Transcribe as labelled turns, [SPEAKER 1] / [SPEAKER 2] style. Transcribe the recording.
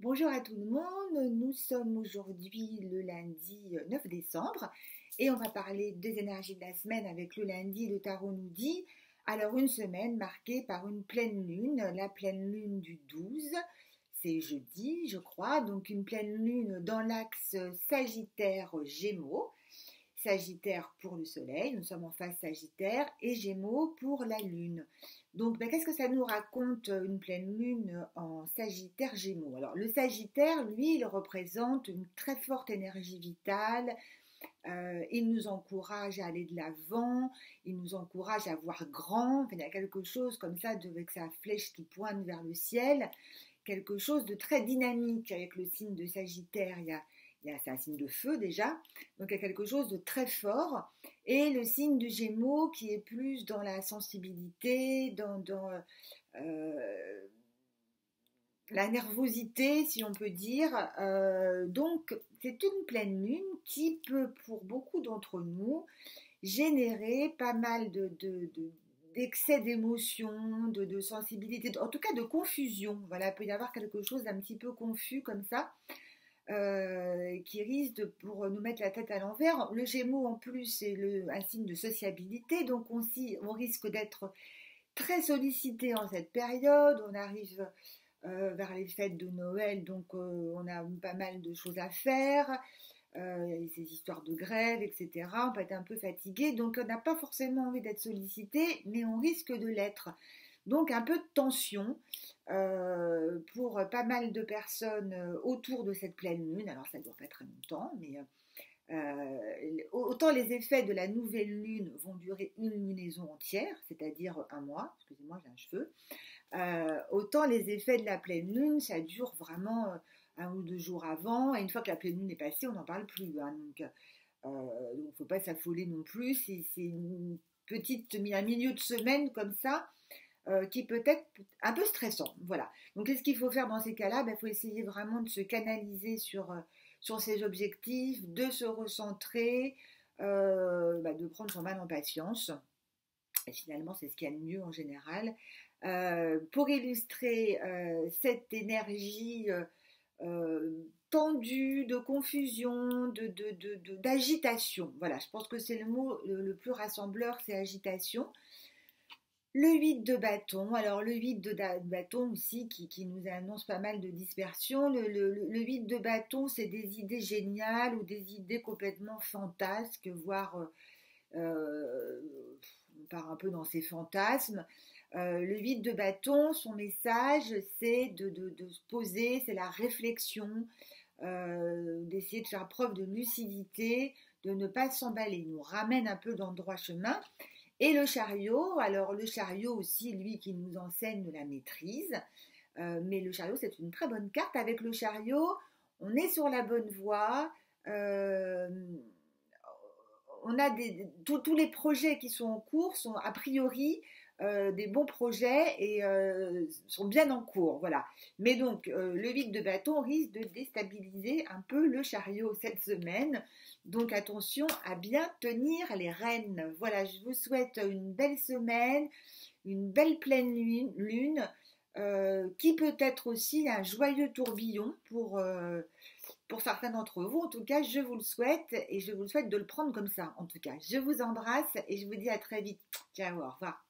[SPEAKER 1] Bonjour à tout le monde, nous sommes aujourd'hui le lundi 9 décembre et on va parler des énergies de la semaine avec le lundi, le tarot nous dit. Alors une semaine marquée par une pleine lune, la pleine lune du 12, c'est jeudi je crois, donc une pleine lune dans l'axe Sagittaire-Gémeaux. Sagittaire pour le soleil, nous sommes en phase Sagittaire, et Gémeaux pour la lune. Donc, qu'est-ce que ça nous raconte une pleine lune en Sagittaire Gémeaux? Alors, le Sagittaire, lui, il représente une très forte énergie vitale. Il nous encourage à aller de l'avant, il nous encourage à voir grand. Enfin, il y a quelque chose comme ça, avec sa flèche qui pointe vers le ciel, quelque chose de très dynamique avec le signe de Sagittaire. C'est un signe de feu déjà, donc il y a quelque chose de très fort. Et le signe de Gémeaux qui est plus dans la sensibilité, dans la nervosité, si on peut dire. Donc c'est une pleine lune qui peut, pour beaucoup d'entre nous, générer pas mal d'excès d'émotions, de sensibilité, en tout cas de confusion. Voilà, il peut y avoir quelque chose d'un petit peu confus comme ça. Qui risque pour nous mettre la tête à l'envers. Le Gémeaux en plus c'est un signe de sociabilité, donc on risque d'être très sollicité en cette période. On arrive vers les fêtes de Noël, donc on a pas mal de choses à faire. Il y a ces histoires de grève, etc. On peut être un peu fatigué, donc on n'a pas forcément envie d'être sollicité, mais on risque de l'être. Donc un peu de tension pour pas mal de personnes autour de cette pleine lune. Alors ça ne dure pas très longtemps, mais autant les effets de la nouvelle lune vont durer une lunaison entière, c'est-à-dire un mois, excusez-moi j'ai un cheveu, autant les effets de la pleine lune, ça dure vraiment un ou deux jours avant, et une fois que la pleine lune est passée, on n'en parle plus. Hein, donc il ne faut pas s'affoler non plus, c'est une petite, un milieu de semaine comme ça, qui peut être un peu stressant. Voilà. Donc, qu'est-ce qu'il faut faire dans ces cas-là? Il faut essayer vraiment de se canaliser sur ses objectifs, de se recentrer, de prendre son mal en patience. Et finalement, c'est ce qu'il y a de mieux en général. Pour illustrer cette énergie tendue, de confusion, d'agitation. Voilà, je pense que c'est le mot le plus rassembleur, c'est agitation. Le 8 de bâton, alors le 8 de bâton aussi qui nous annonce pas mal de dispersion. Le 8 de bâton, c'est des idées géniales ou des idées complètement fantasques, voire on part un peu dans ces fantasmes. Le 8 de bâton, son message, c'est de se poser, c'est la réflexion, d'essayer de faire preuve de lucidité, de ne pas s'emballer. Il nous ramène un peu dans le droit chemin. Et le chariot, alors le chariot aussi, lui qui nous enseigne la maîtrise, mais le chariot c'est une très bonne carte. Avec le chariot, on est sur la bonne voie, on a tous les projets qui sont en cours sont a priori des bons projets et sont bien en cours, voilà. Mais donc le 8 de bâton risque de déstabiliser un peu le chariot cette semaine, donc attention à bien tenir les rênes. Voilà, je vous souhaite une belle semaine, une belle pleine lune, qui peut être aussi un joyeux tourbillon pour certains d'entre vous. En tout cas, je vous le souhaite et je vous le souhaite de le prendre comme ça. En tout cas, je vous embrasse et je vous dis à très vite. Ciao, au revoir.